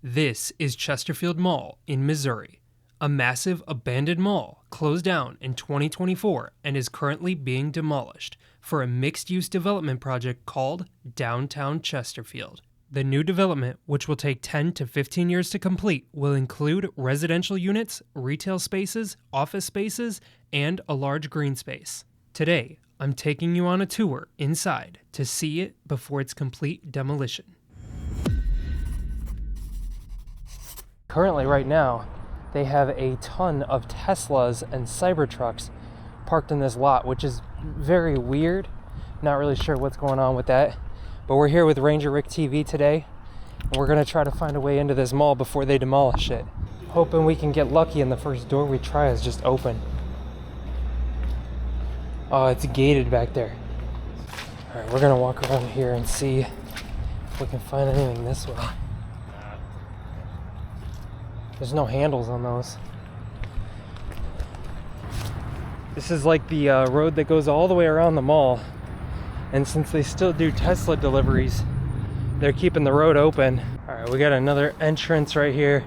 This is Chesterfield Mall in Missouri, a massive abandoned mall closed down in 2024 and is currently being demolished for a mixed-use development project called Downtown Chesterfield. The new development, which will take 10 to 15 years to complete, will include residential units, retail spaces, office spaces, and a large green space. Today, I'm taking you on a tour inside to see it before its complete demolition. Currently, right now, they have a ton of Teslas and Cybertrucks parked in this lot, which is very weird. Not really sure what's going on with that. But we're here with Ranger Rick TV today, and we're gonna try to find a way into this mall before they demolish it. Hoping we can get lucky and the first door we try is just open. Oh, it's gated back there. All right, we're gonna walk around here and see if we can find anything this way. There's no handles on those. This is like the road that goes all the way around the mall. And since they still do Tesla deliveries, they're keeping the road open. All right, we got another entrance right here.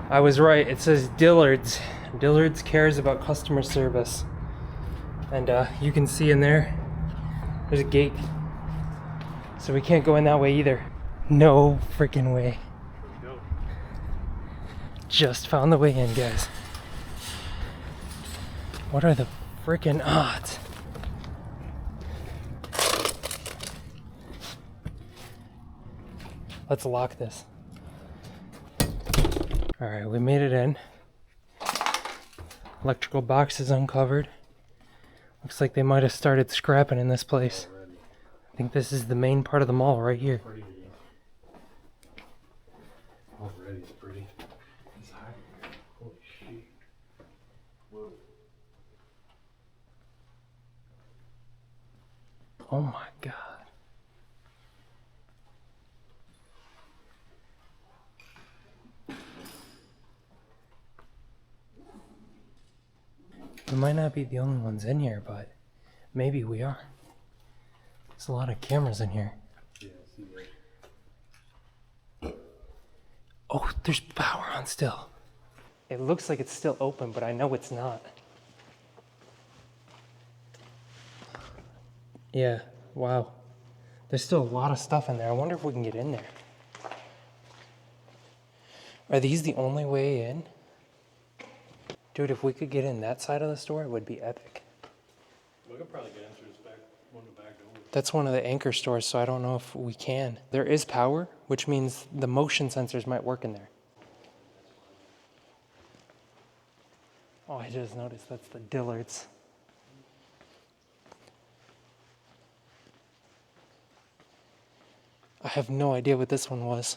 I was right, it says Dillard's. Dillard's cares about customer service. And you can see in there, there's a gate. So we can't go in that way either. No freaking way. Just found the way in, guys. What are the freaking odds? Let's lock this. All right, we made it in. Electrical box is uncovered. Looks like they might have started scrapping in this place. I think this is the main part of the mall right here. Already it's pretty. It's high. Holy shit. Whoa. Oh my God. We might not be the only ones in here, but maybe we are. There's a lot of cameras in here. Yeah, I see that. Oh, there's power on still. It looks like it's still open, but I know it's not. Yeah, wow. There's still a lot of stuff in there. I wonder if we can get in there. Are these the only way in? Dude, if we could get in that side of the store, it would be epic. We could probably get in through this back, one of the back doors. That's one of the anchor stores, so I don't know if we can. There is power, which means the motion sensors might work in there. Oh, I just noticed that's the Dillard's. I have no idea what this one was.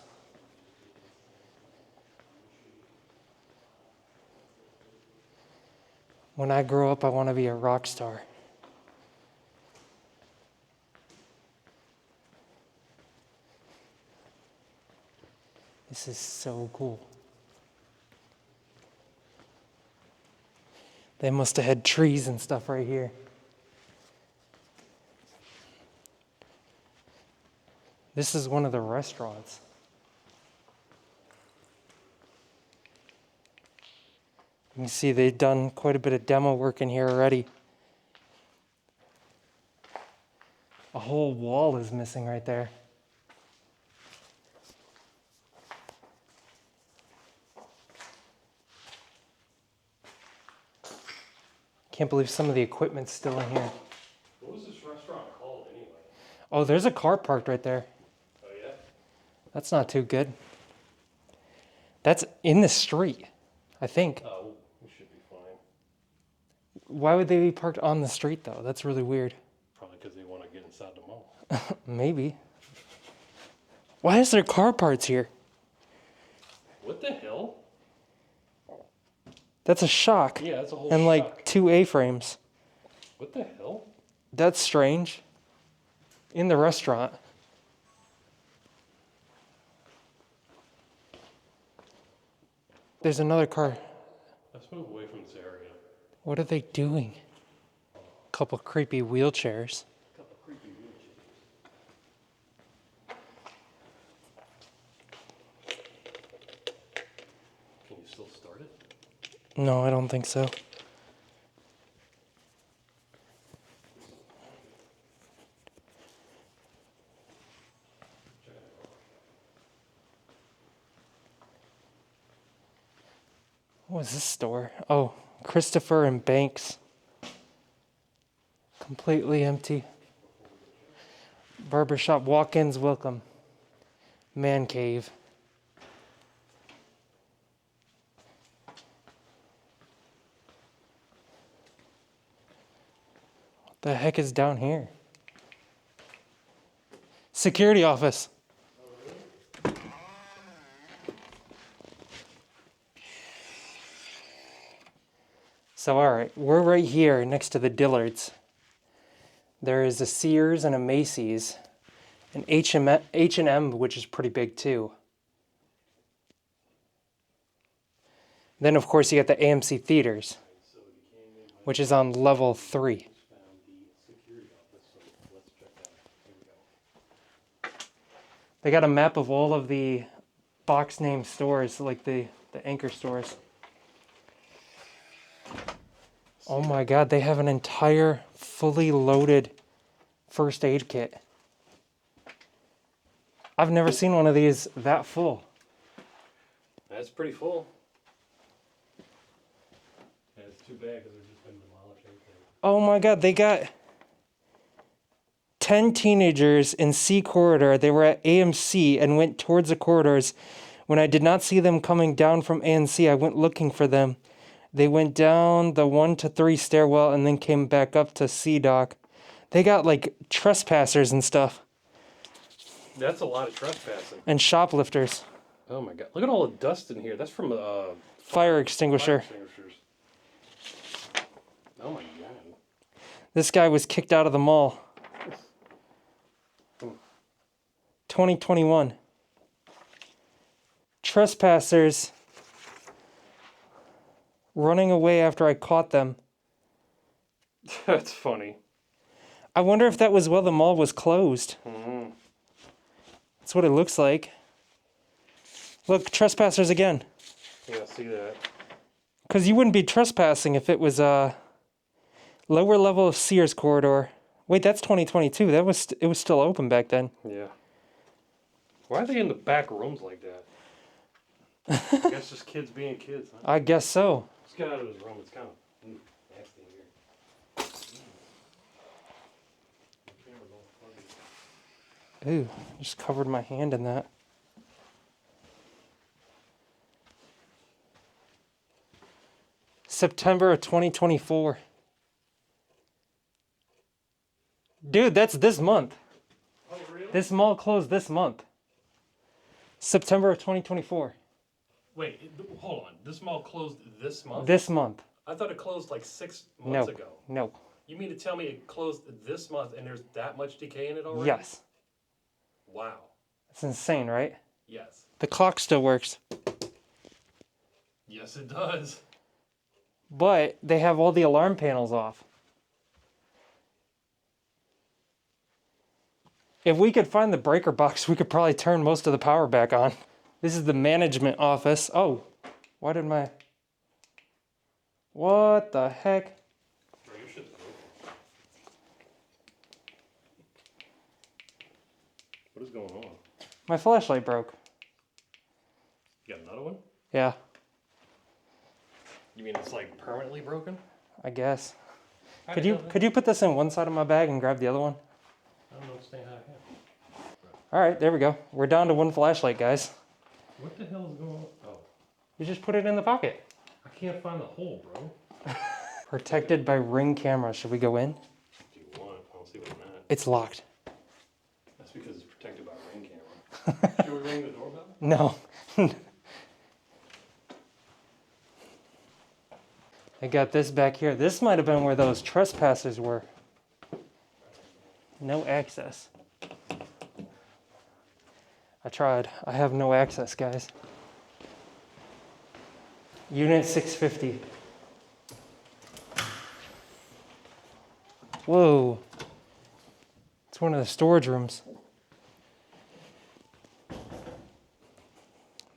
When I grow up, I want to be a rock star. This is so cool. They must have had trees and stuff right here. This is one of the restaurants. You can see they've done quite a bit of demo work in here already. A whole wall is missing right there. Can't believe some of the equipment's still in here. What was this restaurant called anyway? Oh, there's a car parked right there. Oh yeah? That's not too good. That's in the street, I think. Oh, we should be fine. Why would they be parked on the street though? That's really weird. Probably because they want to get inside the mall. Maybe. Why is there car parts here? What the hell? That's a shock. Yeah, that's a whole And like shock. 2 A-frames. What the hell? That's strange. In the restaurant. There's another car. Let's move away from this area. What are they doing? Couple creepy wheelchairs. Couple creepy wheelchairs. No, I don't think so. What was this store? Oh, Christopher and Banks. Completely empty. Barbershop walk-ins welcome. Man cave. What the heck is down here? Security office. So, all right, we're right here next to the Dillards. There is a Sears and a Macy's, an H&M, which is pretty big too. Then, of course, you got the AMC Theaters, which is on level 3. They got a map of all of the box name stores, like the anchor stores. Oh my God, they have an entire fully loaded first aid kit. I've never seen one of these that full. That's pretty full. Yeah, it's too bad because they've just been demolished. Oh my God, they got 10 teenagers in C corridor. They were at AMC and went towards the corridors. When I did not see them coming down from ANC, I went looking for them. They went down the 1 to 3 stairwell and then came back up to C dock. They got like trespassers and stuff. That's a lot of trespassing. And shoplifters. Oh my God! Look at all the dust in here. That's from Fire extinguisher. fire extinguishers. Oh my God! This guy was kicked out of the mall. 2021. Trespassers running away after I caught them. That's funny. I wonder if that was while the mall was closed. Mm-hmm. That's what it looks like. Look, trespassers again. Yeah, see that. Because you wouldn't be trespassing if it was a lower level of Sears corridor. Wait, that's 2022. It was still open back then. Yeah. Why are they in the back rooms like that? I guess just kids being kids, huh? I guess so. Let's get out of his room. It's kind of nasty in here. Ooh, just covered my hand in that. September of 2024. Dude, that's this month. Oh, really? This mall closed this month. September of 2024. Wait, hold on. This mall closed this month? This month. I thought it closed like 6 months ago. No. You mean to tell me it closed this month and there's that much decay in it already? Yes. Wow. That's insane, right? Yes. The clock still works. Yes, it does. But they have all the alarm panels off. If we could find the breaker box, we could probably turn most of the power back on. This is the management office. Oh, why did my... What the heck? Bro, your shit's broken. What is going on? My flashlight broke. You got another one? Yeah, You mean it's like permanently broken? I guess. I Could don't know. you put this in one side of my bag and grab the other one? I don't understand how it happened. All right, there we go. We're down to one flashlight, guys. What the hell is going on? Oh, You just put it in the pocket. I can't find the hole, bro. Protected by Ring camera. Should we go in? Do you want? I don't see what I'm at. It's locked. That's because it's protected by a ring camera. Should we ring the doorbell? No. I got this back here. This might have been where those trespassers were. No access. I tried. I have no access, guys. Unit 650. Whoa. It's one of the storage rooms.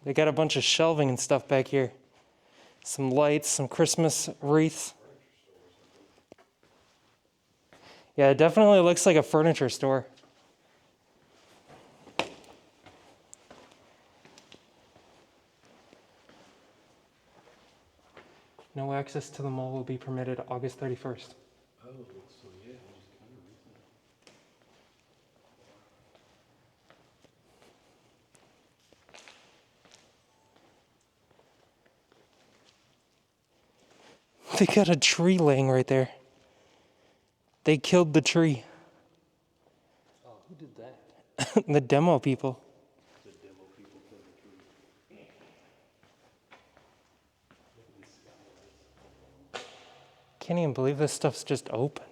They got a bunch of shelving and stuff back here. Some lights, some Christmas wreaths. Yeah, it definitely looks like a furniture store. No access to the mall will be permitted August 31st. Oh, so yeah, just kind of recent. They got a tree laying right there. They killed the tree. Oh, who did that? The demo people. The demo people killed the tree. Look at these skylights. Can't even believe this stuff's just open.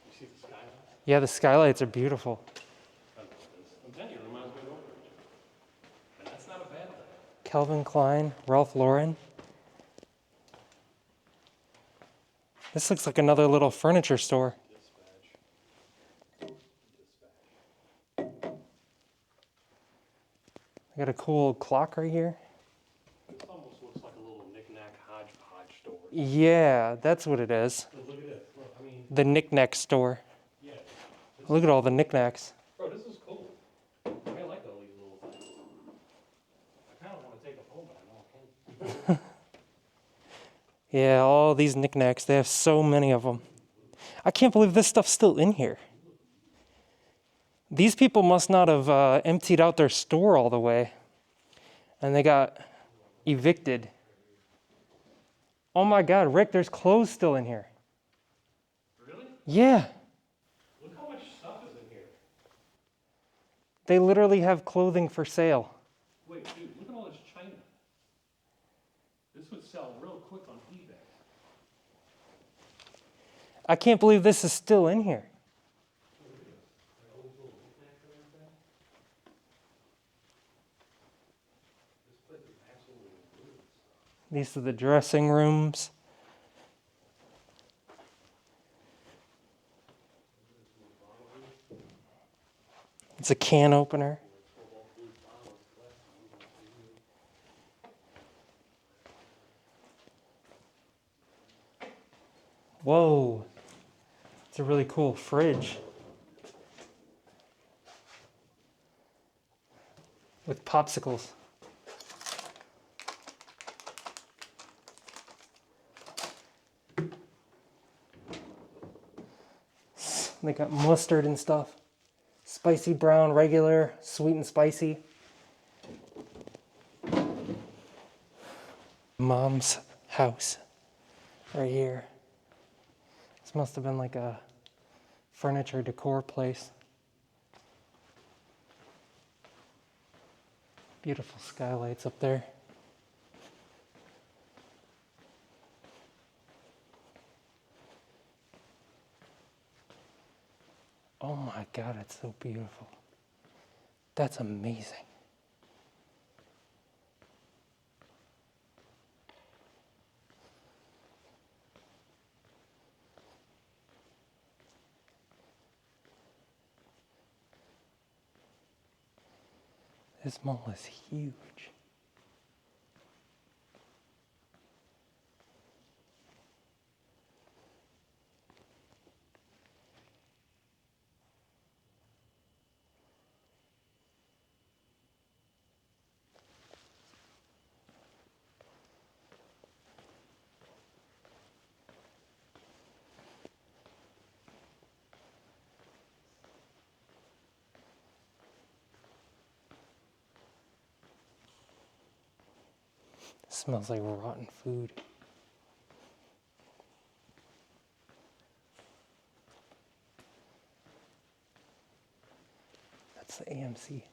You see the skylights? Yeah, the skylights are beautiful. I love this. I'm telling you, it reminds me of Urbex. And that's not a bad thing. Calvin Klein, Ralph Lauren. This looks like another little furniture store. Dispatch. I got a cool clock right here. This almost looks like a little knick-knack hodgepodge store. Yeah, that's what it is. But look at this. Look, I mean, The knick-knack store. yeah. Look at all the knickknacks. Bro, this is cool. I like all these little things. I kind of want to take a phone, but I know I can't. Yeah, all these knickknacks. They have so many of them. I can't believe this stuff's still in here. These people must not have emptied out their store all the way. And they got evicted. Oh my God, Rick, there's clothes still in here. Really? Yeah. Look how much stuff is in here. They literally have clothing for sale. Wait, dude, look at all this china. This would sell real quick on eBay. I can't believe this is still in here. This place is absolutely good. These are the dressing rooms. It's a can opener. Whoa. It's a really cool fridge. With popsicles. They got mustard and stuff. Spicy brown, regular, sweet and spicy. Mom's house. Right here. This must have been like a furniture decor place. Beautiful skylights up there. Oh my God, it's so beautiful. That's amazing. This mall is huge. It smells like rotten food. That's the AMC.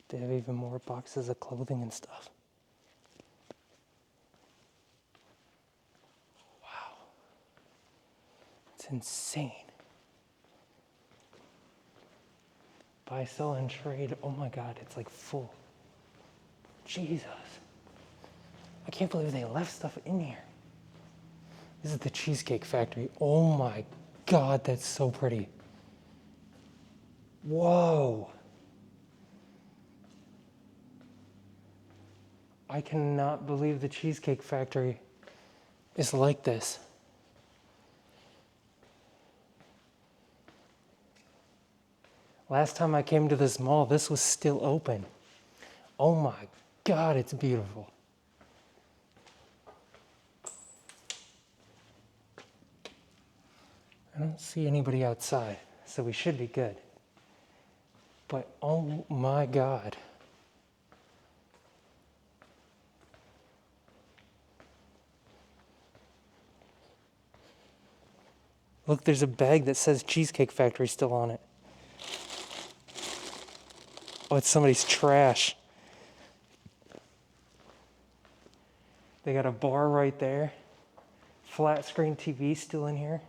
They have even more boxes of clothing and stuff. Wow. It's insane. Buy, sell, and trade. Oh my God, it's like full. Jesus. I can't believe they left stuff in here. This is the Cheesecake Factory. Oh my God, that's so pretty. Whoa. I cannot believe the Cheesecake Factory is like this. Last time I came to this mall, this was still open. Oh my God, it's beautiful. I don't see anybody outside, so we should be good. But oh my God. Look, there's a bag that says Cheesecake Factory still on it. Oh, it's somebody's trash. They got a bar right there. Flat screen TV still in here.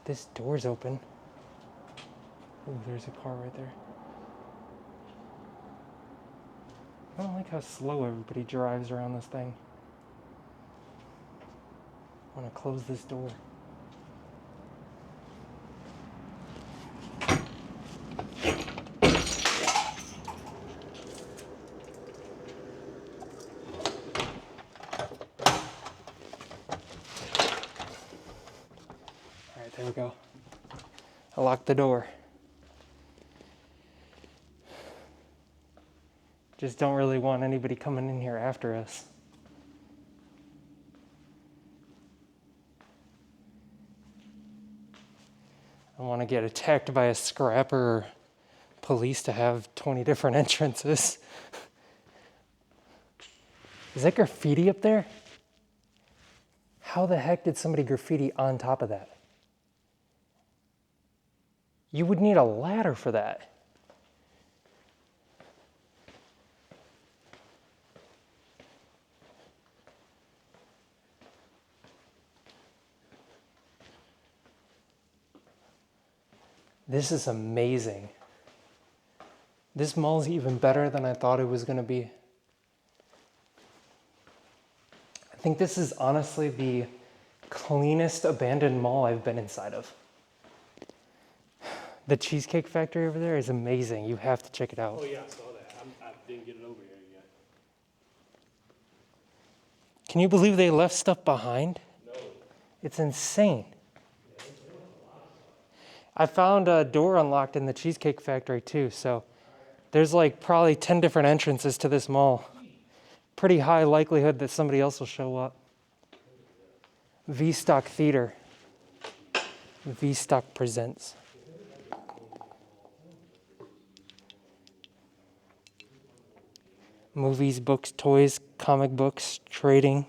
This door's open. Oh, there's a car right there. I don't like how slow everybody drives around this thing. I want to close this door. Alright, there we go. I locked the door. Just don't really want anybody coming in here after us. I don't want to get attacked by a scrapper or police to have 20 different entrances. Is that graffiti up there? How the heck did somebody graffiti on top of that? You would need a ladder for that. This is amazing. This mall is even better than I thought it was going to be. I think this is honestly the cleanest abandoned mall I've been inside of. The Cheesecake Factory over there is amazing. You have to check it out. Oh yeah, I saw that. I didn't get it over here yet. Can you believe they left stuff behind? No. It's insane. I found a door unlocked in the Cheesecake Factory too, so there's like probably 10 different entrances to this mall. Pretty high likelihood that somebody else will show up. V-Stock Theater. V-Stock presents. Movies, books, toys, comic books, trading.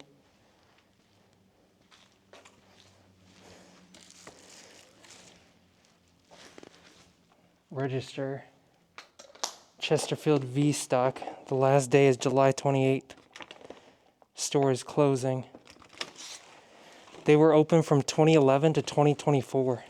Register. Chesterfield V-Stock. The last day is July 28th. Store is closing. They were open from 2011 to 2024.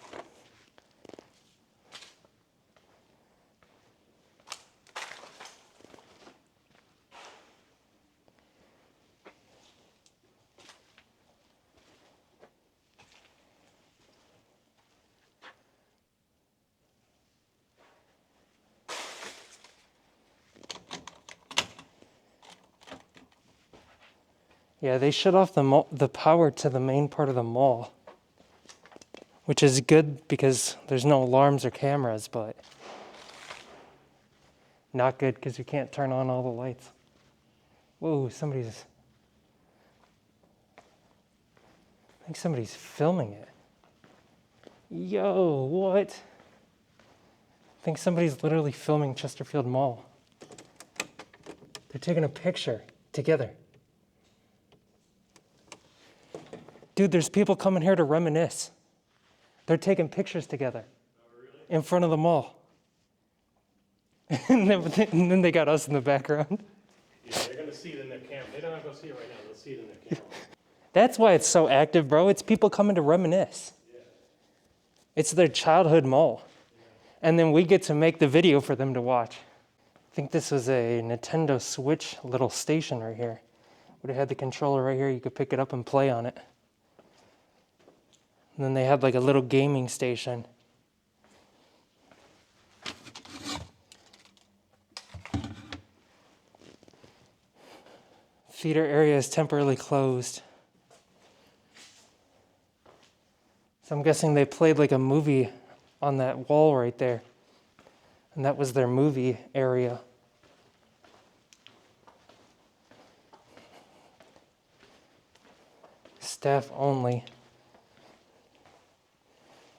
Yeah, they shut off the power to the main part of the mall, which is good because there's no alarms or cameras, but not good because you can't turn on all the lights. Whoa, I think somebody's filming it. Yo, what? I think somebody's literally filming Chesterfield Mall. They're taking a picture together. Dude, there's people coming here to reminisce. They're taking pictures together in front of the mall. and then they got us in the background. Yeah, they're gonna see it in their camera. They're not gonna see it right now. They'll see it in their camera. That's why it's so active, bro. It's people coming to reminisce. Yeah. It's their childhood mall. Yeah. And then we get to make the video for them to watch. I think this was a Nintendo Switch little station right here. Would have had the controller right here. You could pick it up and play on it. And then they had like a little gaming station. theater area is temporarily closed. So I'm guessing they played like a movie on that wall right there. And that was their movie area. Staff only.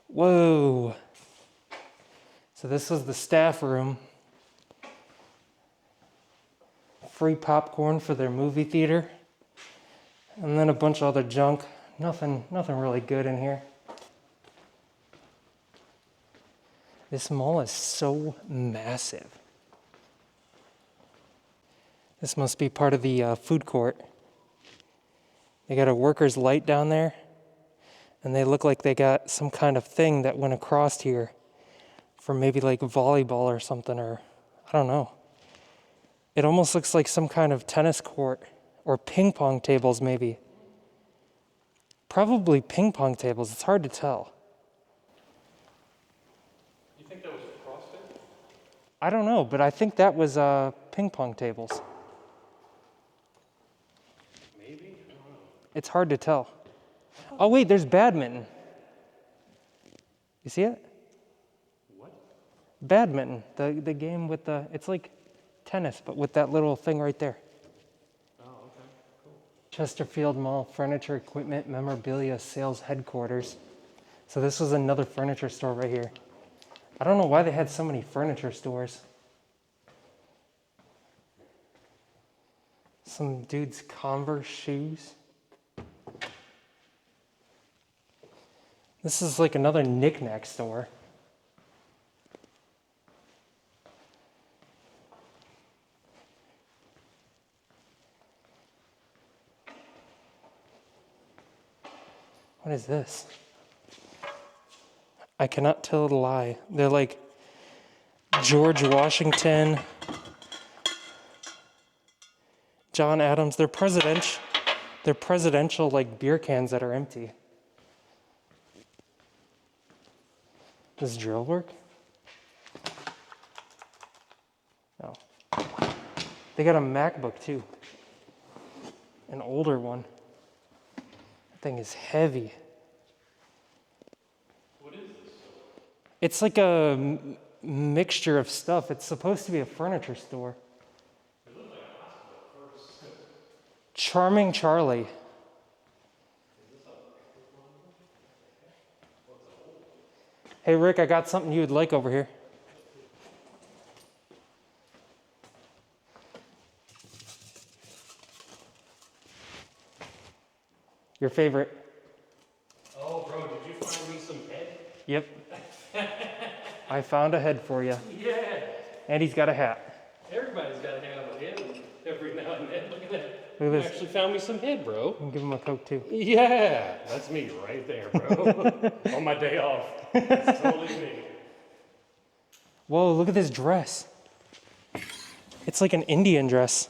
Whoa. So this was the staff room. Free popcorn for their movie theater. And then a bunch of other junk. Nothing really good in here. This mall is so massive. This must be part of the food court. They got a worker's light down there, and they look like they got some kind of thing that went across here for maybe like volleyball or something, or I don't know. It almost looks like some kind of tennis court or ping pong tables maybe. Probably ping pong tables, it's hard to tell. I don't know, but I think that was ping pong tables. Maybe? I don't know. It's hard to tell. Oh wait, there's badminton. You see it? What? Badminton, the game with the, it's like tennis, but with that little thing right there. Oh, okay, cool. Chesterfield Mall Furniture Equipment Memorabilia Sales Headquarters. So this was another furniture store right here. I don't know why they had so many furniture stores. Some dude's Converse shoes. This is like another knick-knack store. What is this? I cannot tell a lie. They're like George Washington, John Adams. They're presidential like beer cans that are empty. Does drill work? No. They got a MacBook too. An older one. That thing is heavy. It's like a mixture of stuff. It's supposed to be a furniture store. It looks like a hospital first. Charming Charlie. Hey Rick, I got something you would like over here. Your favorite. Oh, bro, did you find me some head? Yep. I found a head for you. Yeah. And he's got a hat. Everybody's got to have a head every now and then. Look at that. Look at You this. actually found me some head, bro. You can give him a Coke too. Yeah, that's me right there, bro. On my day off. It's totally me. Whoa, look at this dress. It's like an Indian dress.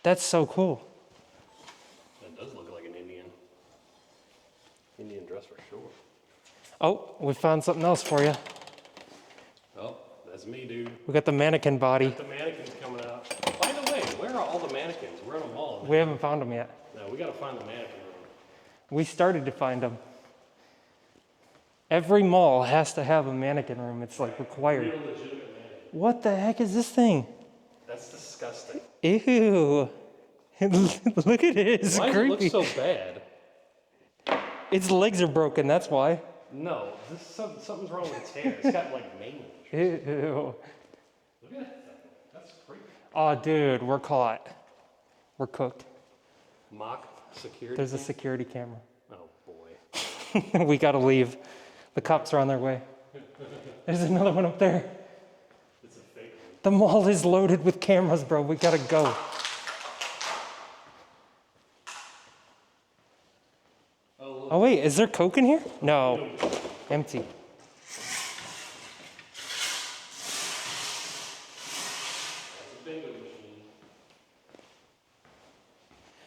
That's so cool. That does look like an Indian dress for sure. Oh, we found something else for you. Oh, that's me, dude. We got the mannequin body. The mannequins coming out. By the way, where are all the mannequins? We're in a mall. We haven't found them yet. No, we got to find the mannequin room. We started to find them. Every mall has to have a mannequin room. It's like required. Real legitimate mannequin. What the heck is this thing? That's disgusting. Ew. Look at it. It's Why creepy. does it look so bad? Its legs are broken, that's why. No, something's wrong with its hair. It's got like mange. Ew. Look at that. That's creepy. Oh, dude, we're caught. We're cooked. Mock security. There's a security camera. Oh boy. We gotta leave. The cops are on their way. There's another one up there. It's a fake one. The mall is loaded with cameras, bro. We gotta go. Oh wait, is there Coke in here? No. Empty.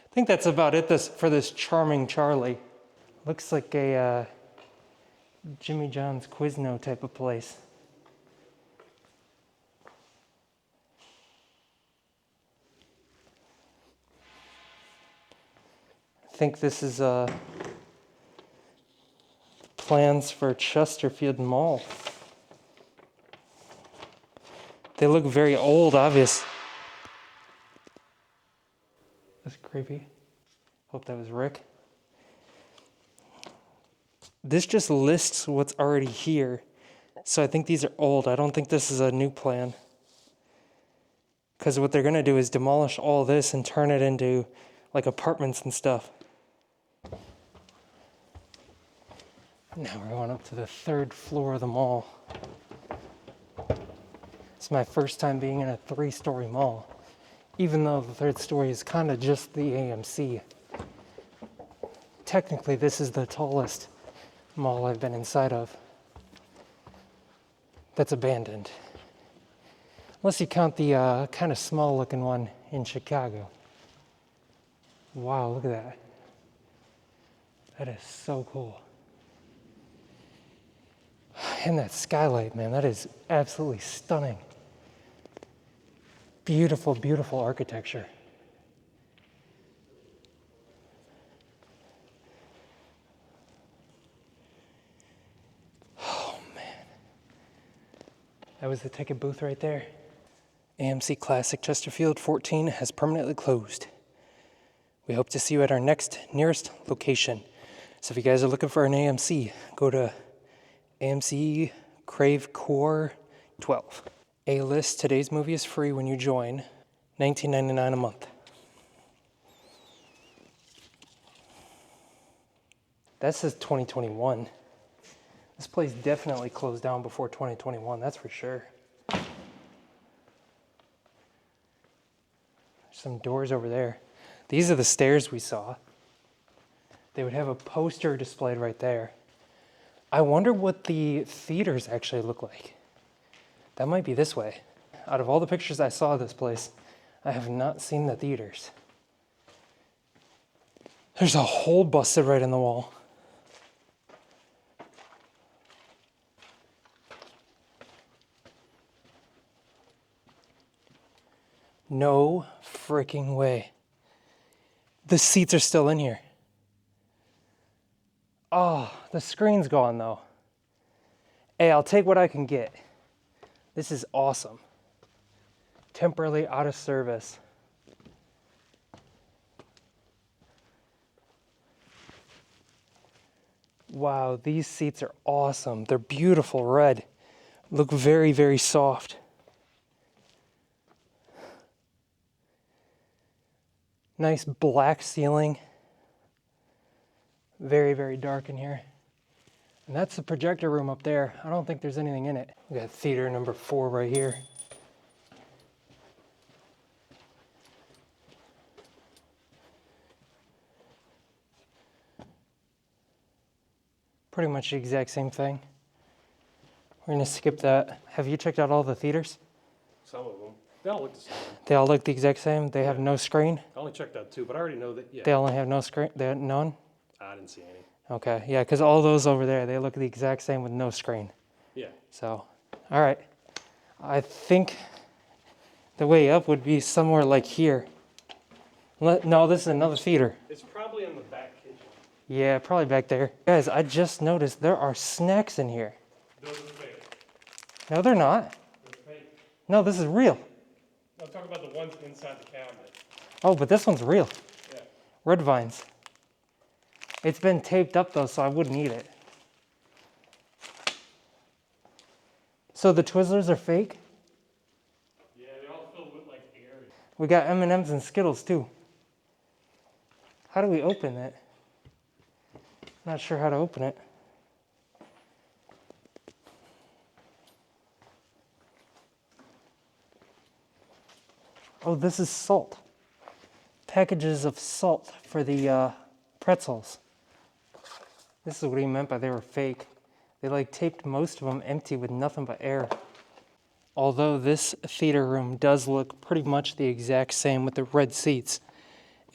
I think that's about it for this charming Charlie. Looks like a Jimmy John's Quizno type of place. think this is plans for Chesterfield Mall. They look very old, obvious. That's creepy. Hope that was Rick. This just lists what's already here. So I think these are old. I don't think this is a new plan. Because what they're going to do is demolish all this and turn it into like apartments and stuff. Now we're going up to the 3rd floor of the mall. It's my first time being in a 3-story mall. Even though the 3rd story is kind of just the AMC. Technically, this is the tallest mall I've been inside of that's abandoned. Unless you count the kind of small looking one in Chicago. Wow, look at that. That is so cool. And that skylight, man, that is absolutely stunning. Beautiful, beautiful architecture. Oh, man. That was the ticket booth right there. AMC Classic Chesterfield 14 has permanently closed. We hope to see you at our next nearest location. So if you guys are looking for an AMC, go to AMC Crave Core 12. A-list, today's movie is free when you join. $19.99 a month. That says 2021. This place definitely closed down before 2021, that's for sure. Some doors over there. These are the stairs we saw. They would have a poster displayed right there. I wonder what the theaters actually look like. That might be this way. Out of all the pictures I saw of this place, I have not seen the theaters. There's a hole busted right in the wall. No freaking way. The seats are still in here. Oh, the screen's gone though. Hey, I'll take what I can get. This is awesome. Temporarily out of service. Wow, these seats are awesome. They're beautiful red. Look very, very soft. Nice black ceiling. Very, very dark in here. And that's the projector room up there. I don't think there's anything in it. We got theater number 4 right here. Pretty much the exact same thing. We're gonna skip that. Have you checked out all the theaters? Some of them. They all look the same. They all look the exact same? They have no screen? I only checked out 2, but I already know that, yeah. They only have no screen? They have none? I didn't see any. Okay, yeah, because all those over there, they look the exact same with no screen. Yeah. So, all right. I think the way up would be somewhere like here. No, this is another theater. It's probably in the back kitchen. Yeah, probably back there. Guys, I just noticed there are snacks in here. Those are fake. No, they're not. They're fake. No, this is real. I'm talking about the ones inside the cabinet. Oh, but this one's real. Yeah. Red Vines. It's been taped up though, so I wouldn't eat it. So the Twizzlers are fake? Yeah, they're all filled with like air. We got M&Ms and Skittles too. How do we open it? Not sure how to open it. Oh, this is salt. Packages of salt for the pretzels. This is what he meant by they were fake. They like taped most of them empty with nothing but air. Although this theater room does look pretty much the exact same with the red seats,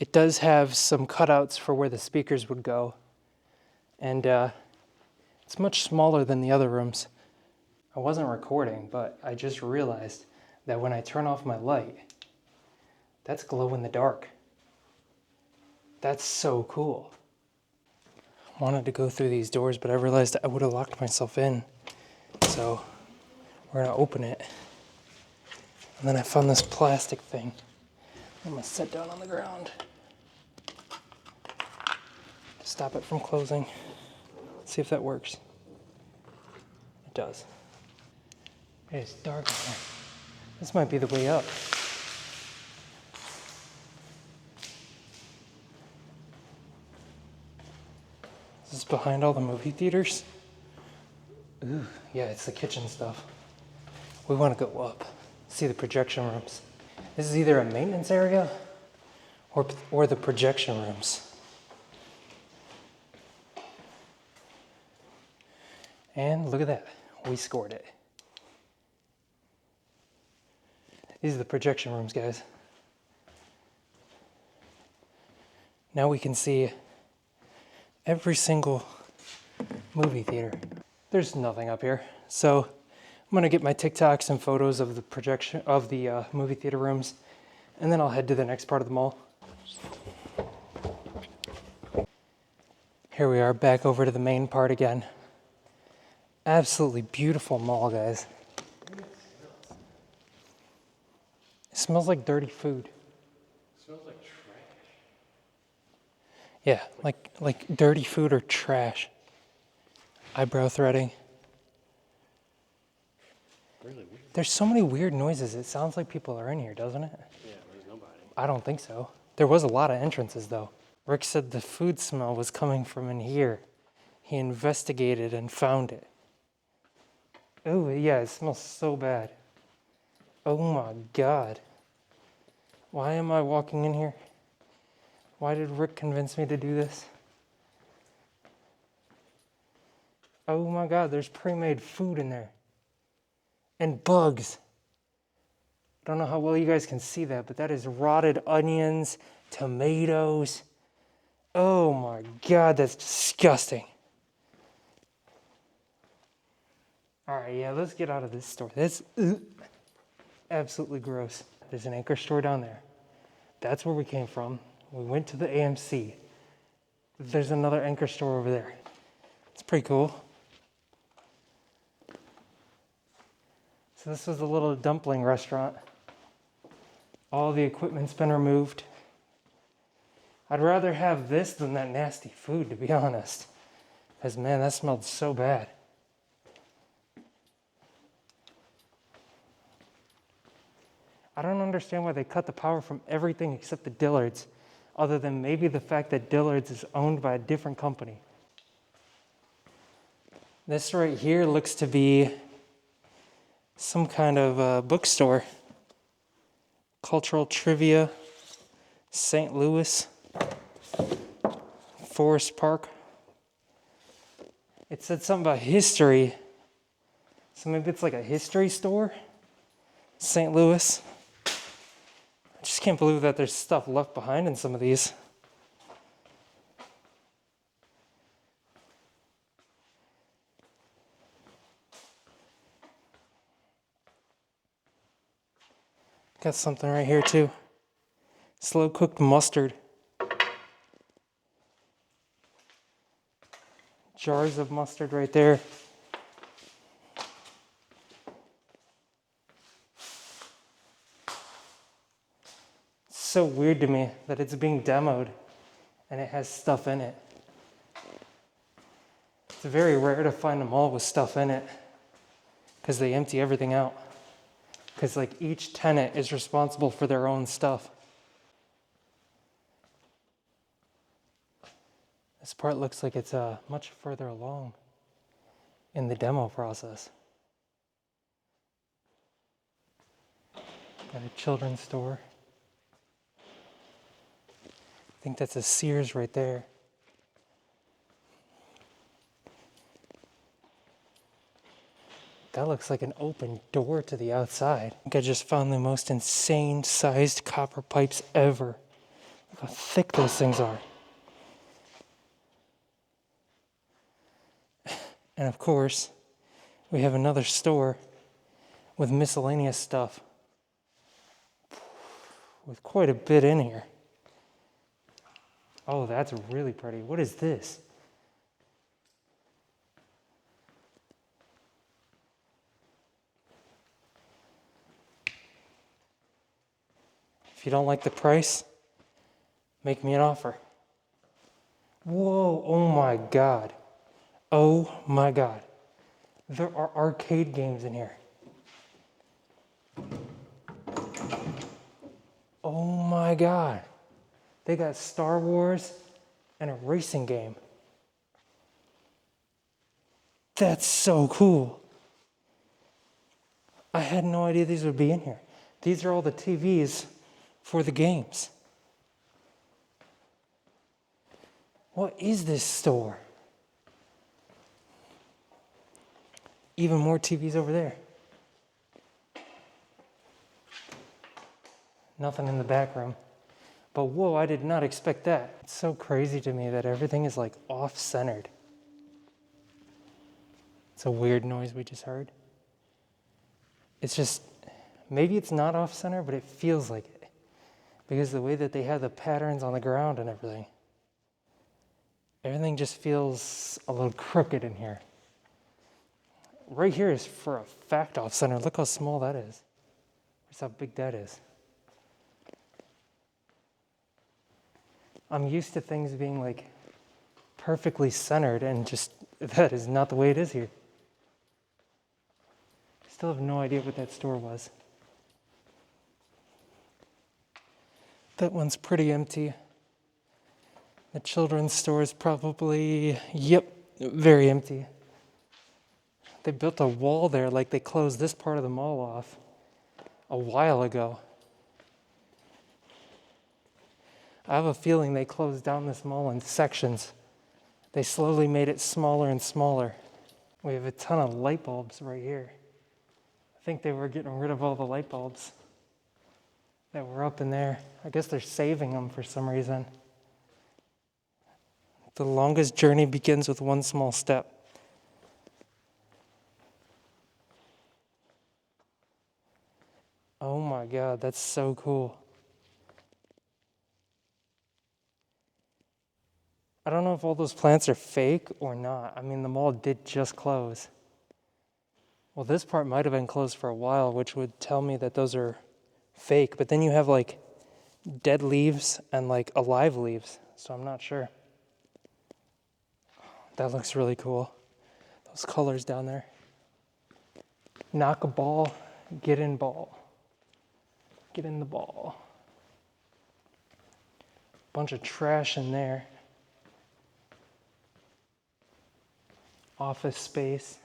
it does have some cutouts for where the speakers would go. And it's much smaller than the other rooms. I wasn't recording, but I just realized that when I turn off my light, that's glow in the dark. That's so cool. I wanted to go through these doors, but I realized I would have locked myself in. So we're gonna open it. And then I found this plastic thing. I'm gonna sit down on the ground to stop it from closing. See if that works. It does. It's dark in there. This might be the way up. Is this behind all the movie theaters? Ooh, yeah, it's the kitchen stuff. We want to go up, see the projection rooms. This is either a maintenance area or the projection rooms. And look at that, we scored it. These are the projection rooms, guys. Now we can see every single movie theater. There's nothing up here, so I'm gonna get my TikToks and photos of the projection of the movie theater rooms, and then I'll head to the next part of the mall. Here we are, back over to the main part again. Absolutely beautiful mall, guys. It smells like dirty food. It smells like trash. Yeah, like dirty food or trash. Eyebrow threading. Really weird. There's so many weird noises. It sounds like people are in here, doesn't it? Yeah, there's nobody. I don't think so. There was a lot of entrances, though. Rick said the food smell was coming from in here. He investigated and found it. Oh, yeah, it smells so bad. Oh my God. Why am I walking in here? Why did Rick convince me to do this? Oh my God, there's pre-made food in there. And bugs. I don't know how well you guys can see that, but that is rotted onions, tomatoes. Oh my God, that's disgusting. All right, yeah, let's get out of this store. That's absolutely gross. There's an anchor store down there. That's where we came from. We went to the AMC. There's another anchor store over there. It's pretty cool. So this was a little dumpling restaurant. All the equipment's been removed. I'd rather have this than that nasty food, to be honest. Because, man, that smelled so bad. I don't understand why they cut the power from everything except the Dillard's, other than maybe the fact that Dillard's is owned by a different company. This right here looks to be some kind of bookstore. Cultural Trivia, St. Louis, Forest Park. It said something about history, so maybe it's like a history store. St. Louis. I just can't believe that there's stuff left behind in some of these. Got something right here too. Slow cooked mustard. Jars of mustard right there. It's so weird to me that it's being demoed and it has stuff in it. It's very rare to find a mall with stuff in it because they empty everything out. Because like each tenant is responsible for their own stuff. This part looks like it's much further along in the demo process. Got a children's store. I think that's a Sears right there. That looks like an open door to the outside. I think I just found the most insane sized copper pipes ever. Look how thick those things are. And of course, we have another store with miscellaneous stuff. With quite a bit in here. Oh, that's really pretty. What is this? If you don't like the price, make me an offer. Whoa, oh my God. Oh my God. There are arcade games in here. Oh my God. They got Star Wars and a racing game. That's so cool. I had no idea these would be in here. These are all the TVs for the games. What is this store? Even more TVs over there. Nothing in the back room. But whoa, I did not expect that. It's so crazy to me that everything is like off-centered. It's a weird noise we just heard. It's just, maybe it's not off-center, but it feels like it. Because the way that they have the patterns on the ground and everything. Everything just feels a little crooked in here. Right here is for a fact off-center. Look how small that is. That's how big that is. I'm used to things being like perfectly centered, and just that is not the way it is here. Still have no idea what that store was. That one's pretty empty. The children's store is probably, yep, very empty. They built a wall there, like they closed this part of the mall off a while ago. I have a feeling they closed down this mall in sections. They slowly made it smaller and smaller. We have a ton of light bulbs right here. I think they were getting rid of all the light bulbs that were up in there. I guess they're saving them for some reason. The longest journey begins with one small step. Oh my God, that's so cool. I don't know if all those plants are fake or not. I mean, the mall did just close. Well, this part might have been closed for a while, which would tell me that those are fake. But then you have like dead leaves and like alive leaves, so I'm not sure. That looks really cool. Those colors down there. Knock a ball, get in ball. Get in the ball. Bunch of trash in there. Office space.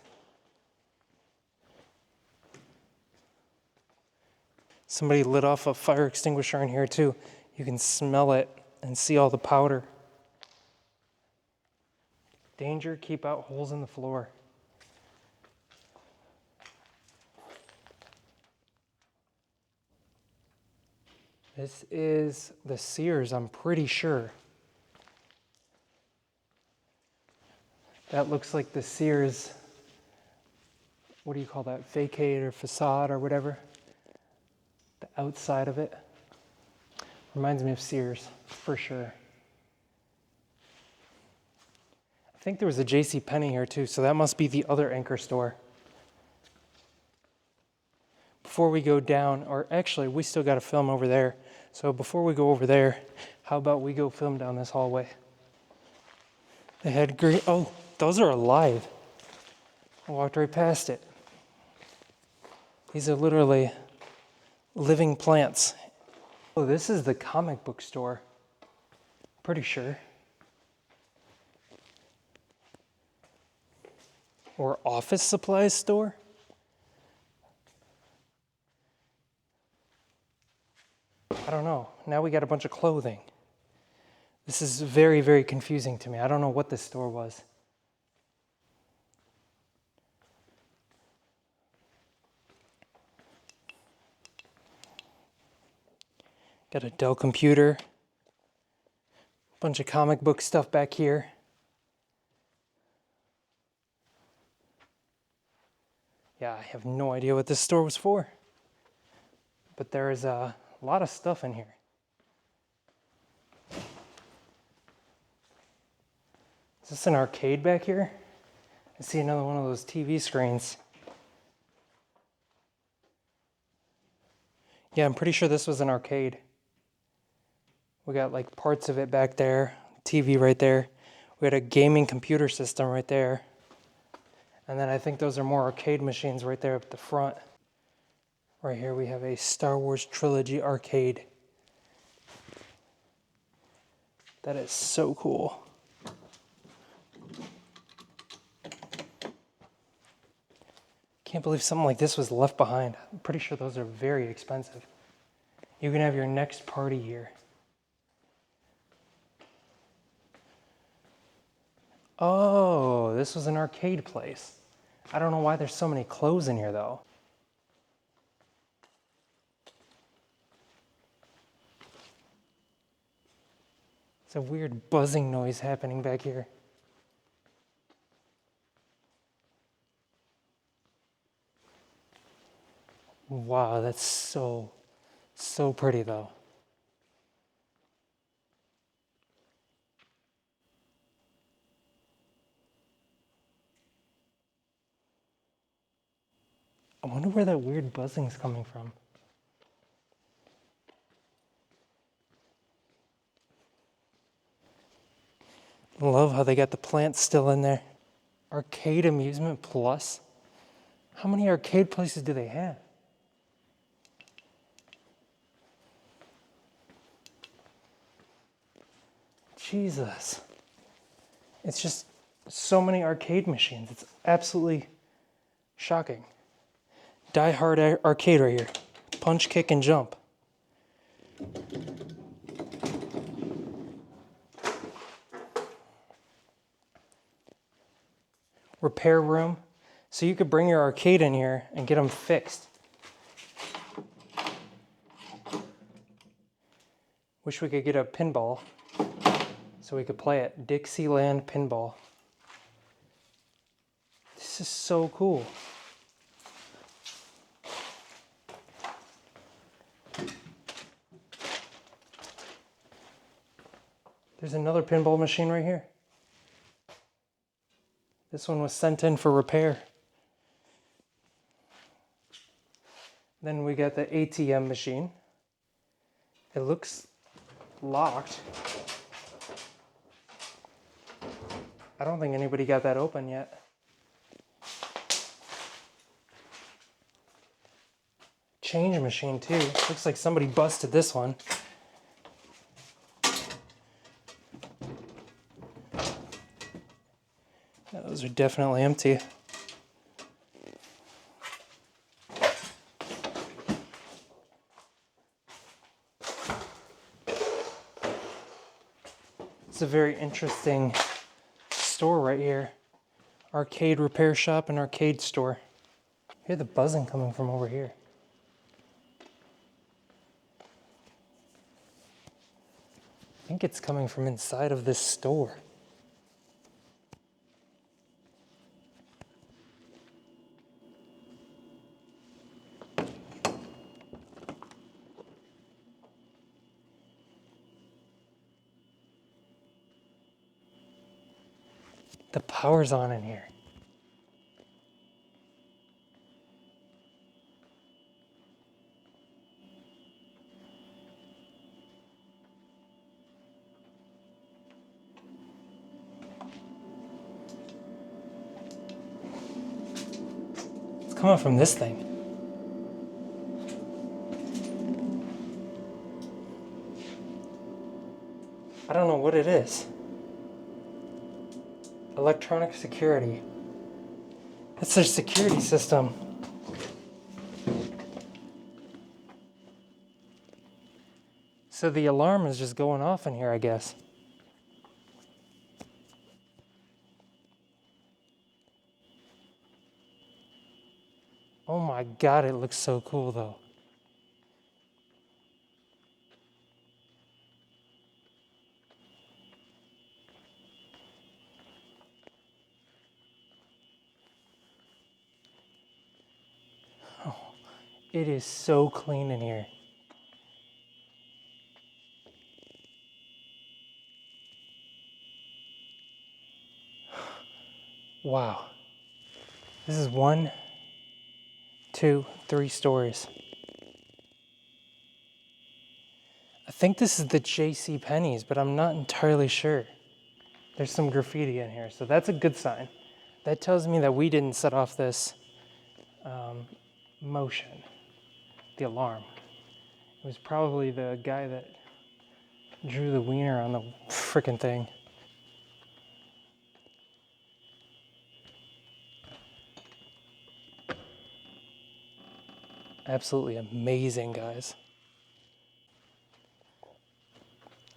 Somebody lit off a fire extinguisher in here too. You can smell it and see all the powder. Danger, keep out holes in the floor. This is the Sears, I'm pretty sure. That looks like the Sears, what do you call that, facade or facade or whatever? The outside of it. Reminds me of Sears, for sure. I think there was a JCPenney here too, so that must be the other anchor store. Before we go down, or actually we still got to film over there. So before we go over there, how about we go film down this hallway? They had green, oh, those are alive. I walked right past it. These are literally living plants. Oh, this is the comic book store. Pretty sure. Or office supplies store? I don't know. Now we got a bunch of clothing. This is very, very confusing to me. I don't know what this store was. Got a Dell computer. Bunch of comic book stuff back here. Yeah, I have no idea what this store was for. But there is a lot of stuff in here. this an arcade back here? I see another one of those TV screens. Yeah, I'm pretty sure this was an arcade. We got like parts of it back there, TV right there. We had a gaming computer system right there. And then I think those are more arcade machines right there up the front. Right here we have a Star Wars Trilogy arcade. That is so cool. Can't believe something like this was left behind. I'm pretty sure those are very expensive. You can have your next party here. Oh, this was an arcade place. I don't know why there's so many clothes in here though. It's a weird buzzing noise happening back here. Wow, that's so pretty though. I wonder where that weird buzzing's coming from. I love how they got the plants still in there. Arcade Amusement Plus? How many arcade places do they have? Jesus. It's just so many arcade machines. It's absolutely shocking. Die Hard Arcade right here. Punch, kick, and jump. Repair room. So you could bring your arcade in here and get them fixed. Wish we could get a pinball so we could play it. Dixieland Pinball. This is so cool. There's another pinball machine right here. This one was sent in for repair. Then we got the ATM machine. It looks locked. I don't think anybody got that open yet. Change machine too. Looks like somebody busted this one. Those are definitely empty. It's a very interesting store right here. Arcade repair shop and arcade store. Hear the buzzing coming from over here. I think it's coming from inside of this store. The power's on in here. It's coming from this thing. I don't know what it is. Electronic security. That's their security system. So the alarm is just going off in here, I guess. Oh my God, it looks so cool though. It is so clean in here. Wow. This is 1, 2, 3 stories. I think this is the J.C. Penney's, but I'm not entirely sure. There's some graffiti in here, so that's a good sign. That tells me that we didn't set off this motion, the alarm. It was probably the guy that drew the wiener on the frickin' thing. Absolutely amazing, guys.